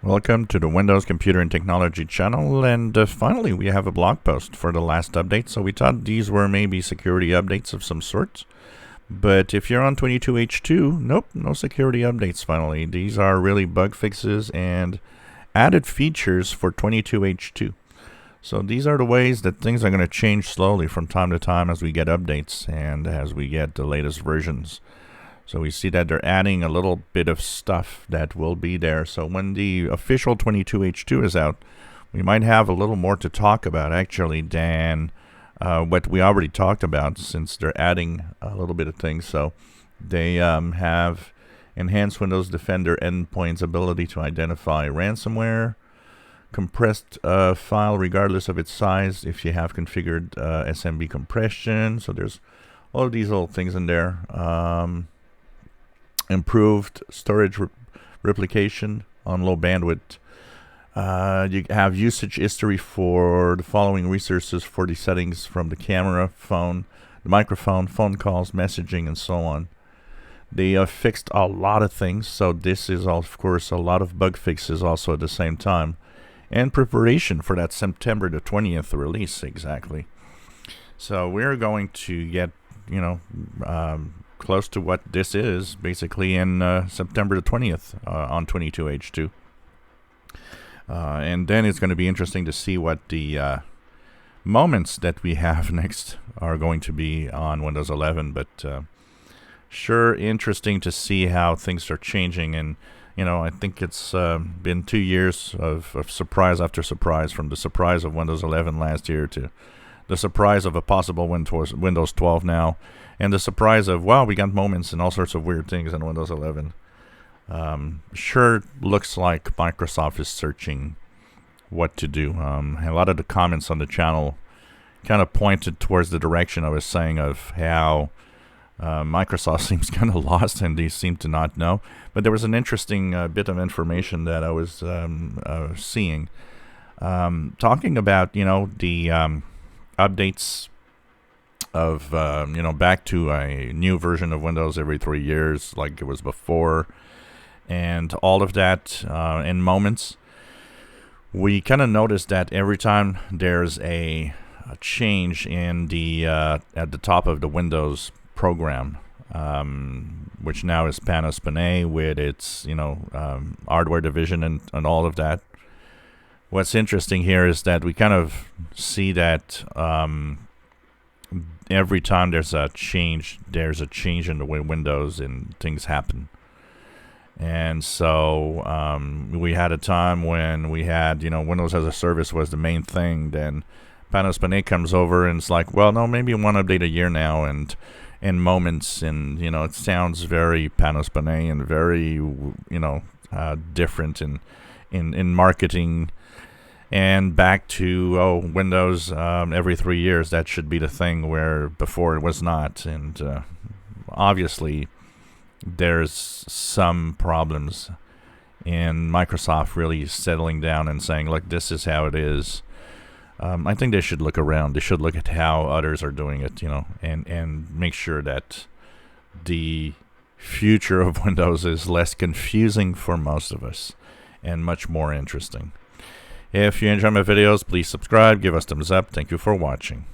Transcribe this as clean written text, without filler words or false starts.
Welcome to the Windows Computer and Technology channel, and finally we have a blog post for the last update. So we thought these were maybe security updates of some sort, but if you're on 22H2, nope, no security updates finally. These are really bug fixes and added features for 22H2. So these are the ways that things are going to change slowly from time to time as we get updates and as we get the latest versions. So we see that they're adding a little bit of stuff that will be there. So when the official 22H2 is out, we might have a little more to talk about actually than what we already talked about, since they're adding a little bit of things. So they have enhanced Windows Defender endpoint's ability to identify ransomware, compressed file regardless of its size if you have configured SMB compression. So there's all of these little things in there. Improved storage replication on low bandwidth. You have usage history for the following resources for the settings from the camera, phone, the microphone, phone calls, messaging, and so on. They have fixed a lot of things, so this is of course a lot of bug fixes also at the same time, and preparation for that September the 20th release exactly. So we're going to get, close to what this is basically in September the 20th on 22H2. And then it's going to be interesting to see what the moments that we have next are going to be on Windows 11. But sure interesting to see how things are changing. And, I think it's been 2 years of surprise after surprise, from the surprise of Windows 11 last year to the surprise of a possible Windows 12 now, and the surprise of, wow, we got moments and all sorts of weird things in Windows 11. Sure looks like Microsoft is searching what to do. A lot of the comments on the channel kind of pointed towards the direction I was saying of how Microsoft seems kind of lost and they seem to not know. But there was an interesting bit of information that I was seeing, talking about, the updates of back to a new version of Windows every 3 years like it was before, and all of that in moments. We kind of noticed that every time there's a change in the at the top of the Windows program, which now is Panos Panay with its hardware division and all of that. What's interesting here is that we kind of see that every time there's a change in the way Windows and things happen. And so we had a time when we had, Windows as a service was the main thing. Then Panos Panay comes over and it's like, well, no, maybe one update a year now, and in moments, and it sounds very Panos Panay and very different in marketing. And back to Windows every 3 years, that should be the thing, where before it was not. And obviously there's some problems in Microsoft really settling down and saying, look, this is how it is. I think they should look around. They should look at how others are doing it, and make sure that the future of Windows is less confusing for most of us and much more interesting. If you enjoy my videos, please subscribe, give us thumbs up. Thank you for watching.